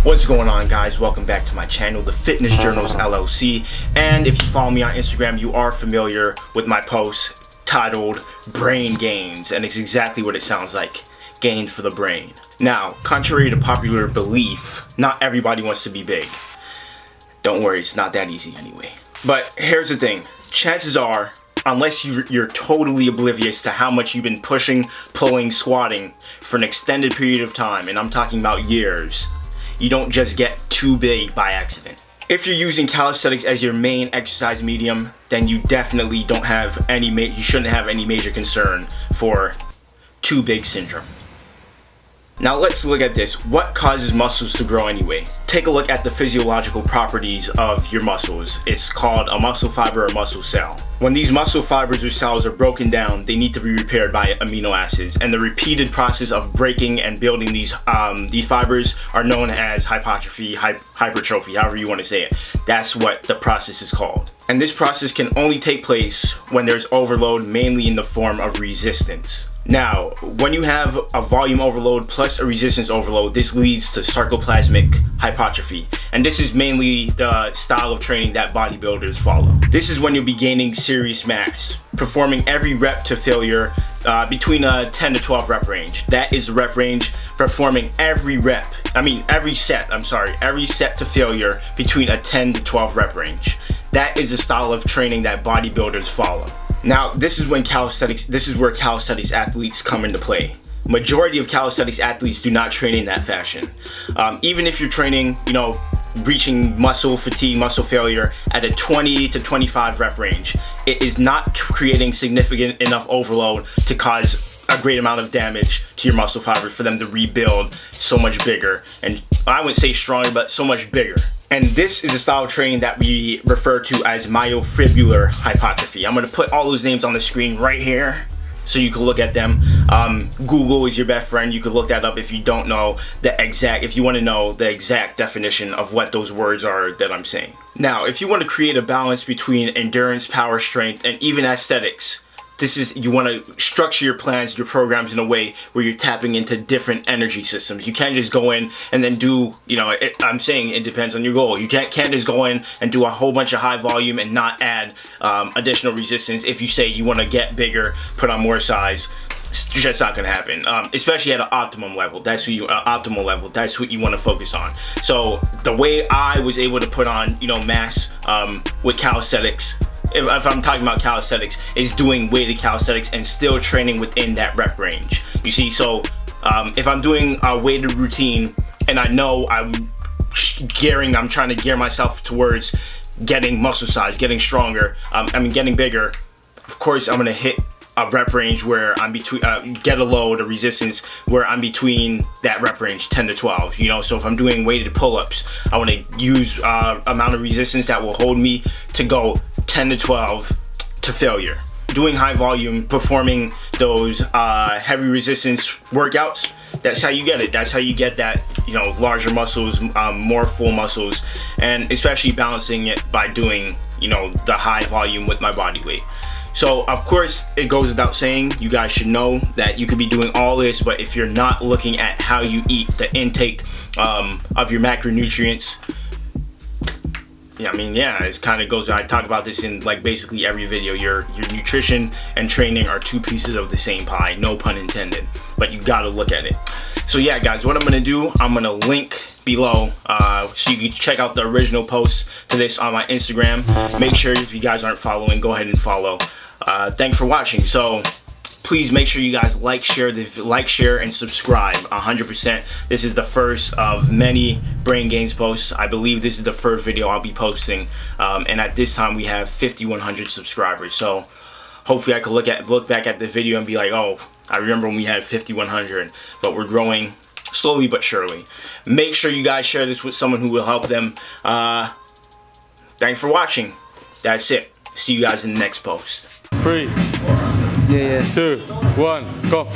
What's going on, guys? Welcome back to my channel, The Fitness Journals LLC. And if you follow me on Instagram, you are familiar with my post titled Brain Gainzz, and it's exactly what it sounds like. Gains for the brain. Now, contrary to popular belief, not everybody wants to be big. Don't worry, it's not that easy anyway. But here's the thing. Chances are, unless you're totally oblivious to how much you've been pushing, pulling, squatting for an extended period of time, and I'm talking about years, you don't just get too big by accident. If you're using calisthenics as your main exercise medium, then you definitely don't have any you shouldn't have any major concern for too big syndrome. Now let's look at this. What causes muscles to grow anyway? Take a look at the physiological properties of your muscles. It's called a muscle fiber or muscle cell. When these muscle fibers or cells are broken down, they need to be repaired by amino acids, and the repeated process of breaking and building these fibers are known as hypertrophy, hypertrophy, however you want to say it. That's what the process is called. And this process can only take place when there's overload, mainly in the form of resistance. Now, when you have a volume overload plus a resistance overload, this leads to sarcoplasmic hypertrophy. And this is mainly the style of training that bodybuilders follow. This is when you'll be gaining serious mass, performing every rep to failure between a 10 to 12 rep range. That is the rep range, performing every set to failure between a 10 to 12 rep range. That is the style of training that bodybuilders follow. Now, this is where calisthenics athletes come into play. Majority of calisthenics athletes do not train in that fashion. Even if you're training, reaching muscle fatigue, muscle failure at a 20 to 25 rep range, it is not creating significant enough overload to cause a great amount of damage to your muscle fibers for them to rebuild so much bigger, and I wouldn't say stronger, but so much bigger. And this is a style of training that we refer to as Milefibular hypertrophy. I'm going to put all those names on the screen right here so you can look at them. Google is your best friend. You can look that up if you don't know if you want to know the exact definition of what those words are that I'm saying. Now, if you want to create a balance between endurance, power, strength, and even aesthetics, you want to structure your plans, your programs in a way where you're tapping into different energy systems. You can't just go in and then do, I'm saying it depends on your goal. You can't just go in and do a whole bunch of high volume and not add additional resistance. If you say you want to get bigger, put on more size, it's just not going to happen. Especially at an optimum level. That's what you want to focus on. So the way I was able to put on, mass with calisthenics, if I'm talking about calisthenics, is doing weighted calisthenics and still training within that rep range. You see, so if I'm doing a weighted routine and I know I'm trying to gear myself towards getting muscle size, getting stronger, getting bigger, of course I'm gonna hit a rep range where I'm between, get a load, a resistance where I'm between that rep range, 10 to 12, so if I'm doing weighted pull-ups, I want to use amount of resistance that will hold me to go 10 to 12 to failure. Doing high volume, performing those heavy resistance workouts, that's how you get it. That's how you get that, larger muscles, more full muscles, and especially balancing it by doing, the high volume with my body weight. So of course, it goes without saying, you guys should know that you could be doing all this, but if you're not looking at how you eat, the intake of your macronutrients, it kind of goes, I talk about this in basically every video. Your nutrition and training are two pieces of the same pie, no pun intended, but you gotta look at it. So yeah, guys, what I'm gonna do, I'm gonna link below so you can check out the original post to this on my Instagram. Make sure, if you guys aren't following, go ahead and follow. Thanks for watching. So please make sure you guys like, share, and subscribe 100%. This is the first of many Brain Gainzz posts. I believe this is the first video I'll be posting, and at this time we have 5,100 subscribers. So hopefully I can look back at the video and be like, oh, I remember when we had 5,100, but we're growing slowly but surely. Make sure you guys share this with someone who will help them. Thanks for watching. That's it. See you guys in the next post. 3, 2, 1, go.